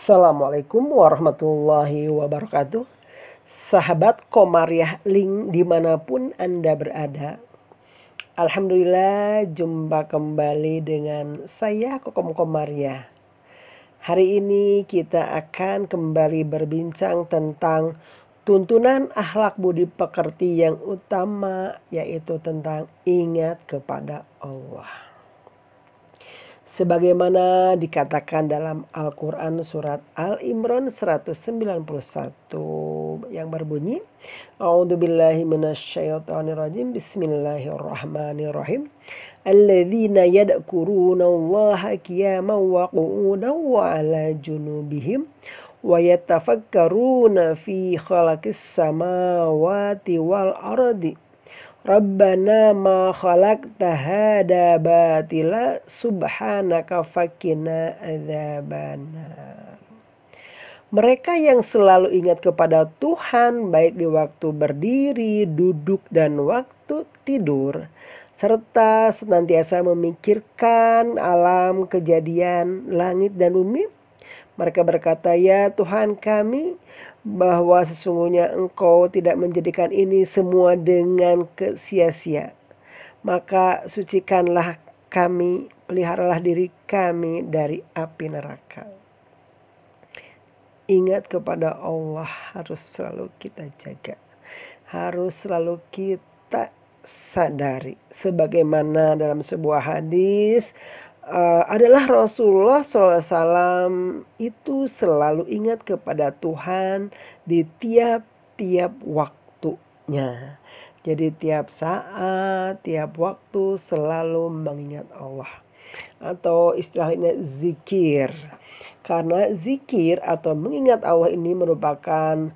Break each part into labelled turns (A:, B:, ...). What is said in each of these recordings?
A: Assalamualaikum warahmatullahi wabarakatuh. Sahabat Komariah Link dimanapun Anda berada. Alhamdulillah jumpa kembali dengan saya Kokom Komariah. Hari ini kita akan kembali berbincang tentang tuntunan akhlak budi pekerti yang utama, yaitu tentang ingat kepada Allah. Sebagaimana dikatakan dalam Al-Quran surat Al-Imran 191 yang berbunyi, A'udzubillahi minasyaitonirrajim, Bismillahirrahmanirrahim. Alladzina yad'kurunallaha qiyaman wa qu'udan wa 'ala junubihim wa yatafakkaruna fi khalaqis samawati wal ardi. Rabbana ma khalaqta hada batila subhanaka fakina adzabannar. Mereka yang selalu ingat kepada Tuhan baik di waktu berdiri, duduk, dan waktu tidur, serta senantiasa memikirkan alam kejadian langit dan bumi. Mereka berkata, ya Tuhan kami, bahwa sesungguhnya Engkau tidak menjadikan ini semua dengan sia-sia. Maka sucikanlah kami, peliharalah diri kami dari api neraka. Ingat kepada Allah harus selalu kita jaga. Harus selalu kita sadari. Sebagaimana dalam sebuah hadis, adalah Rasulullah SAW itu selalu ingat kepada Tuhan di tiap-tiap waktunya. Jadi tiap saat, tiap waktu selalu mengingat Allah. Atau istilahnya zikir. Karena zikir atau mengingat Allah ini merupakan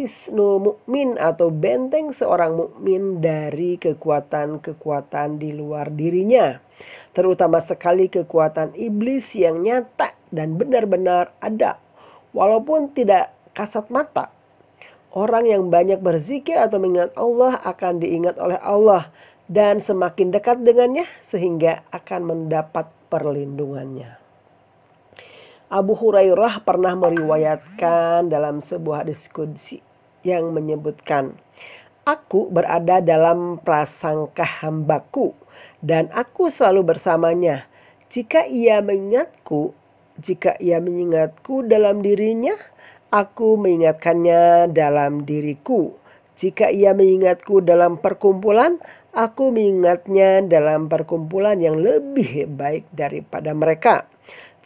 A: hisnul mukmin atau benteng seorang mukmin dari kekuatan-kekuatan di luar dirinya. Terutama sekali kekuatan iblis yang nyata dan benar-benar ada, walaupun tidak kasat mata. Orang yang banyak berzikir atau mengingat Allah akan diingat oleh Allah dan semakin dekat dengannya sehingga akan mendapat perlindungannya. Abu Hurairah pernah meriwayatkan dalam sebuah hadis qudsi yang menyebutkan, aku berada dalam prasangka hambaku dan aku selalu bersamanya. Jika ia mengingatku dalam dirinya, aku mengingatkannya dalam diriku. Jika ia mengingatku dalam perkumpulan, aku mengingatnya dalam perkumpulan yang lebih baik daripada mereka.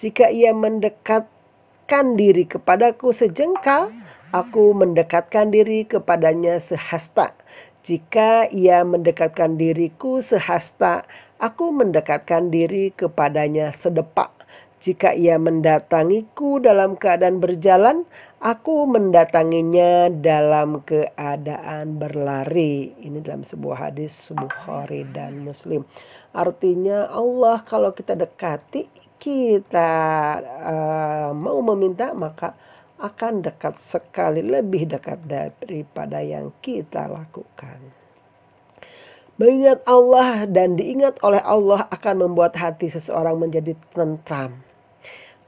A: Jika ia mendekatkan diri kepadaku sejengkal, aku mendekatkan diri kepadanya sehasta. Jika ia mendekatkan diriku sehasta, aku mendekatkan diri kepadanya sedepak. Jika ia mendatangiku dalam keadaan berjalan, aku mendatanginya dalam keadaan berlari. Ini dalam sebuah hadis Bukhari dan Muslim. Artinya Allah kalau kita dekati, kita mau meminta, maka akan dekat sekali, lebih dekat daripada yang kita lakukan. Mengingat Allah dan diingat oleh Allah akan membuat hati seseorang menjadi tentram.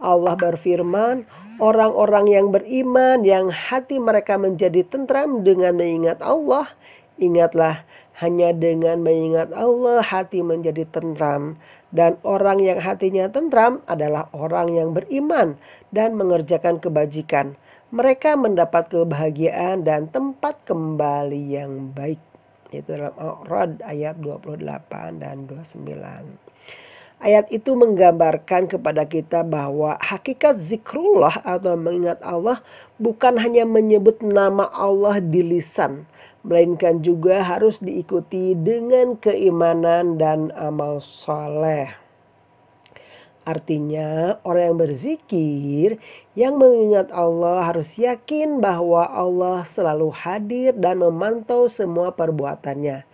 A: Allah berfirman, orang-orang yang beriman yang hati mereka menjadi tentram dengan mengingat Allah, ingatlah hanya dengan mengingat Allah hati menjadi tentram. Dan orang yang hatinya tentram adalah orang yang beriman dan mengerjakan kebajikan. Mereka mendapat kebahagiaan dan tempat kembali yang baik. Itu dalam Al-Ra'd ayat 28 dan 29. Ayat itu menggambarkan kepada kita bahwa hakikat zikrullah atau mengingat Allah bukan hanya menyebut nama Allah di lisan, melainkan juga harus diikuti dengan keimanan dan amal soleh. Artinya orang yang berzikir, yang mengingat Allah harus yakin bahwa Allah selalu hadir dan memantau semua perbuatannya.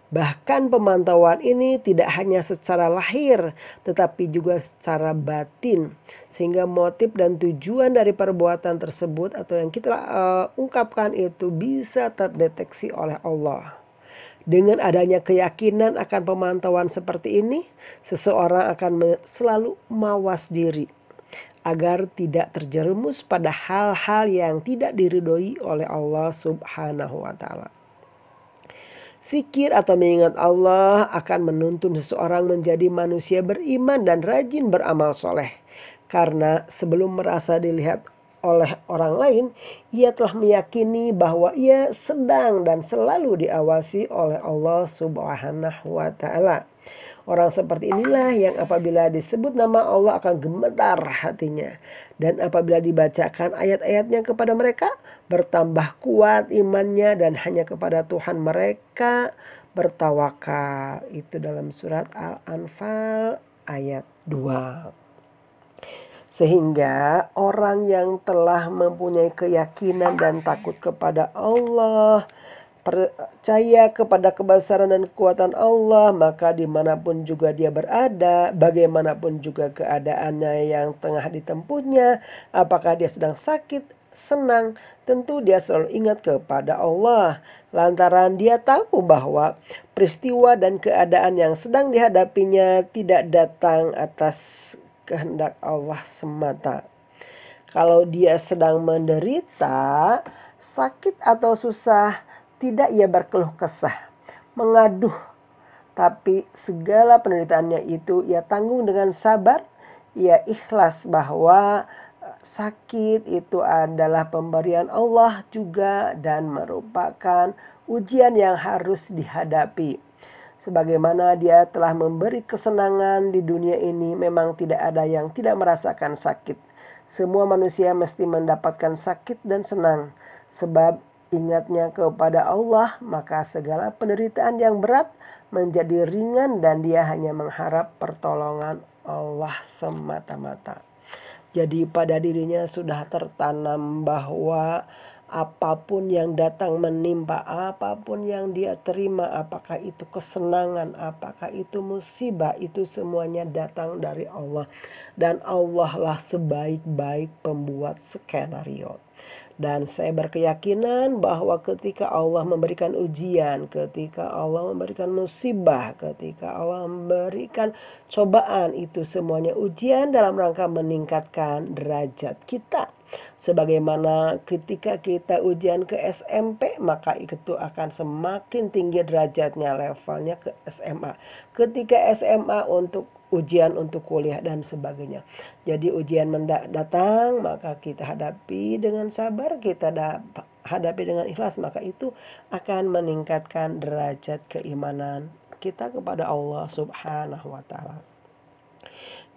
A: Bahkan pemantauan ini tidak hanya secara lahir, tetapi juga secara batin. Sehingga motif dan tujuan dari perbuatan tersebut atau yang kita ungkapkan itu bisa terdeteksi oleh Allah. Dengan adanya keyakinan akan pemantauan seperti ini, seseorang akan selalu mawas diri agar tidak terjerumus pada hal-hal yang tidak diridhoi oleh Allah Subhanahu wa Ta'ala. Zikir atau mengingat Allah akan menuntun seseorang menjadi manusia beriman dan rajin beramal soleh. Karena sebelum merasa dilihat oleh orang lain, ia telah meyakini bahwa ia sedang dan selalu diawasi oleh Allah Subhanahu wa Ta'ala. Orang seperti inilah yang apabila disebut nama Allah akan gemetar hatinya. Dan apabila dibacakan ayat-ayatnya kepada mereka, bertambah kuat imannya dan hanya kepada Tuhan mereka bertawakal. Itu dalam surat Al-Anfal ayat 2. Sehingga orang yang telah mempunyai keyakinan dan takut kepada Allah, percaya kepada kebesaran dan kekuatan Allah, maka dimanapun juga dia berada, bagaimanapun juga keadaannya yang tengah ditempuhnya, apakah dia sedang sakit, senang, tentu dia selalu ingat kepada Allah. Lantaran dia tahu bahwa peristiwa dan keadaan yang sedang dihadapinya tidak datang atas kehendak Allah semata. Kalau dia sedang menderita, sakit atau susah, tidak ia berkeluh kesah, mengaduh, tapi segala penderitaannya itu ia tanggung dengan sabar. Ia ikhlas bahwa sakit itu adalah pemberian Allah juga dan merupakan ujian yang harus dihadapi. Sebagaimana dia telah memberi kesenangan di dunia ini, memang tidak ada yang tidak merasakan sakit. Semua manusia mesti mendapatkan sakit dan senang. Sebab ingatnya kepada Allah, maka segala penderitaan yang berat menjadi ringan dan dia hanya mengharap pertolongan Allah semata-mata. Jadi pada dirinya sudah tertanam bahwa apapun yang datang menimpa, apapun yang dia terima, apakah itu kesenangan, apakah itu musibah, itu semuanya datang dari Allah. Dan Allah lah sebaik-baik pembuat skenario. Dan saya berkeyakinan bahwa ketika Allah memberikan ujian, ketika Allah memberikan musibah, ketika Allah memberikan cobaan, itu semuanya ujian dalam rangka meningkatkan derajat kita. Sebagaimana ketika kita ujian ke SMP, maka itu akan semakin tinggi derajatnya, levelnya ke SMA. Ketika SMA untuk ujian untuk kuliah dan sebagainya. Jadi ujian datang, maka kita hadapi dengan sabar, kita hadapi dengan ikhlas, maka itu akan meningkatkan derajat keimanan kita kepada Allah Subhanahu wa Ta'ala.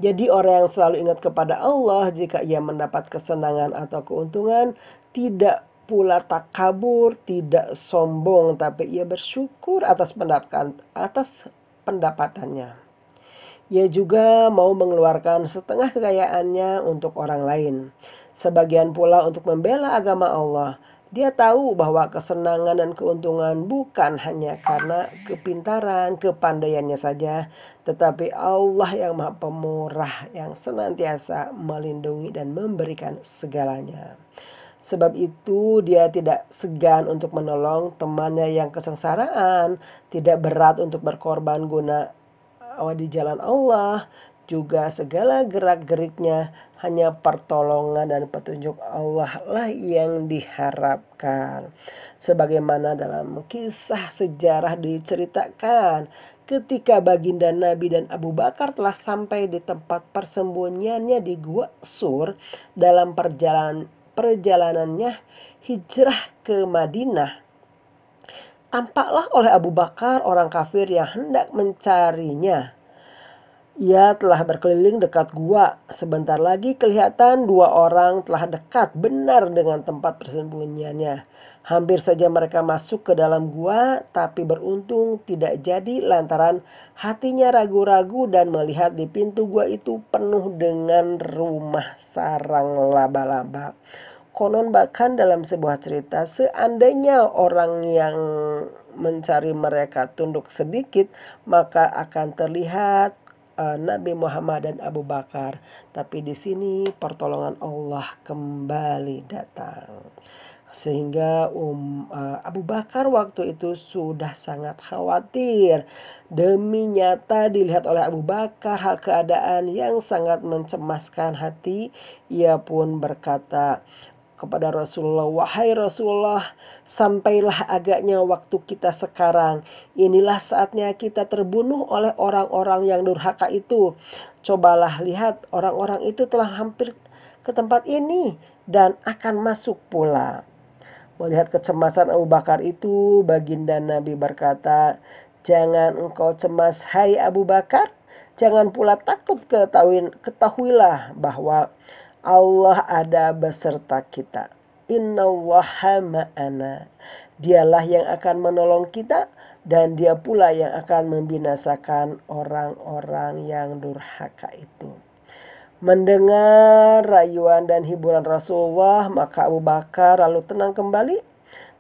A: Jadi orang yang selalu ingat kepada Allah, jika ia mendapat kesenangan atau keuntungan, tidak pula takabur, tidak sombong, tapi ia bersyukur atas pendapatannya. Ia juga mau mengeluarkan setengah kekayaannya untuk orang lain. Sebagian pula untuk membela agama Allah. Dia tahu bahwa kesenangan dan keuntungan bukan hanya karena kepintaran, kepandaiannya saja, tetapi Allah yang Maha Pemurah yang senantiasa melindungi dan memberikan segalanya. Sebab itu dia tidak segan untuk menolong temannya yang kesengsaraan, tidak berat untuk berkorban guna di jalan Allah, juga segala gerak-geriknya hanya pertolongan dan petunjuk Allah lah yang diharapkan. Sebagaimana dalam kisah sejarah diceritakan, ketika baginda Nabi dan Abu Bakar telah sampai di tempat persembunyiannya di Gua Sur dalam perjalanannya hijrah ke Madinah, tampaklah oleh Abu Bakar orang kafir yang hendak mencarinya. Ia telah berkeliling dekat gua. Sebentar lagi kelihatan dua orang telah dekat benar dengan tempat persembunyiannya. Hampir saja mereka masuk ke dalam gua, tapi beruntung tidak jadi lantaran hatinya ragu-ragu dan melihat di pintu gua itu penuh dengan rumah sarang laba-laba. Konon bahkan dalam sebuah cerita, seandainya orang yang mencari mereka tunduk sedikit, maka akan terlihat Nabi Muhammad dan Abu Bakar. Tapi di sini pertolongan Allah kembali datang. Sehingga Abu Bakar waktu itu sudah sangat khawatir. Demi nyata dilihat oleh Abu Bakar hal keadaan yang sangat mencemaskan hati. Ia pun berkata kepada Rasulullah, "Wahai Rasulullah, sampailah agaknya waktu kita sekarang. Inilah saatnya kita terbunuh oleh orang-orang yang durhaka itu. Cobalah lihat, orang-orang itu telah hampir ke tempat ini dan akan masuk pula." Melihat kecemasan Abu Bakar itu, baginda Nabi berkata, "Jangan engkau cemas, hai Abu Bakar. Jangan pula takut, ketahuilah bahwa Allah ada beserta kita. Innallaha ma'ana. Dialah yang akan menolong kita dan dia pula yang akan membinasakan orang-orang yang durhaka itu." Mendengar rayuan dan hiburan Rasulullah, maka Abu Bakar lalu tenang kembali.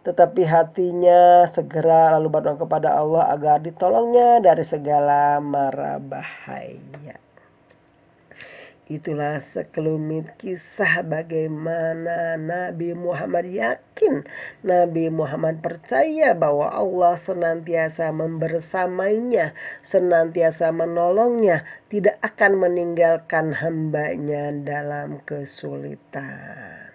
A: Tetapi hatinya segera lalu berdoa kepada Allah agar ditolongnya dari segala mara bahaya. Itulah sekelumit kisah bagaimana Nabi Muhammad yakin, Nabi Muhammad percaya bahwa Allah senantiasa membersamainya, senantiasa menolongnya, tidak akan meninggalkan hambanya dalam kesulitan.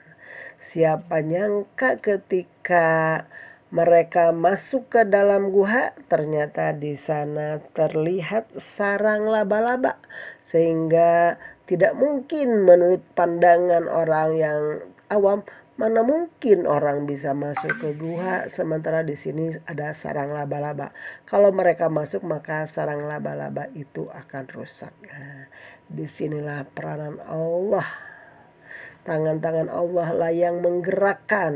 A: Siapa nyangka ketika mereka masuk ke dalam gua, ternyata di sana terlihat sarang laba-laba, sehingga tidak mungkin menurut pandangan orang yang awam, mana mungkin orang bisa masuk ke gua sementara di sini ada sarang laba-laba. Kalau mereka masuk maka sarang laba-laba itu akan rusak. Nah, disinilah peranan Allah. Tangan-tangan Allah lah yang menggerakkan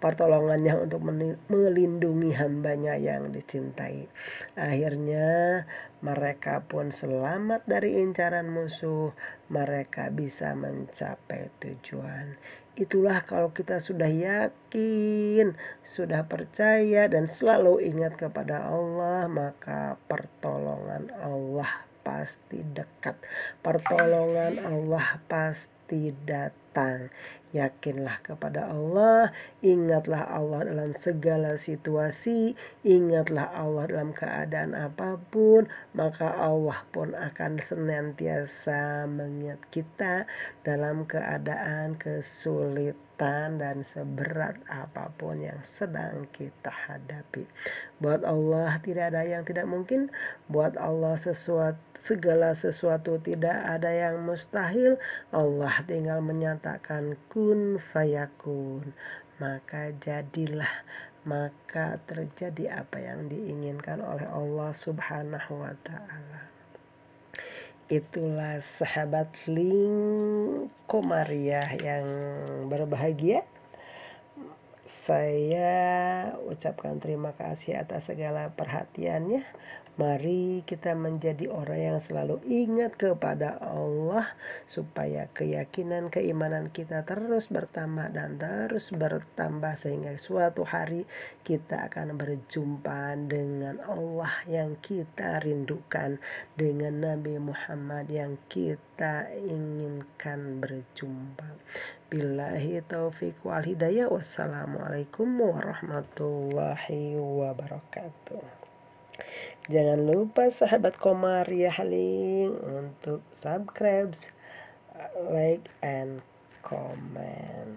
A: pertolongannya untuk melindungi hambanya yang dicintai. Akhirnya mereka pun selamat dari incaran musuh. Mereka bisa mencapai tujuan. Itulah kalau kita sudah yakin, sudah percaya dan selalu ingat kepada Allah, maka pertolongan Allah pasti dekat. Pertolongan Allah pasti datang. Yakinlah kepada Allah, ingatlah Allah dalam segala situasi, ingatlah Allah dalam keadaan apapun, maka Allah pun akan senantiasa mengingat kita dalam keadaan kesulitan dan seberat apapun yang sedang kita hadapi. Buat Allah tidak ada yang tidak mungkin, buat Allah segala sesuatu tidak ada yang mustahil. Allah tinggal menyatakan kun fayakun, maka jadilah, maka terjadi apa yang diinginkan oleh Allah Subhanahu wa ta'ala. Itulah sahabat Link Komariah yang berbahagia. Saya ucapkan terima kasih atas segala perhatiannya. Mari kita menjadi orang yang selalu ingat kepada Allah, supaya keyakinan keimanan kita terus bertambah dan terus bertambah, sehingga suatu hari kita akan berjumpa dengan Allah yang kita rindukan, dengan Nabi Muhammad yang kita inginkan berjumpa. Billahi taufiq wal hidayah. Wassalamualaikum warahmatullahi wabarakatuh. Jangan lupa sahabat Komariah Link untuk subscribe, like, and comment.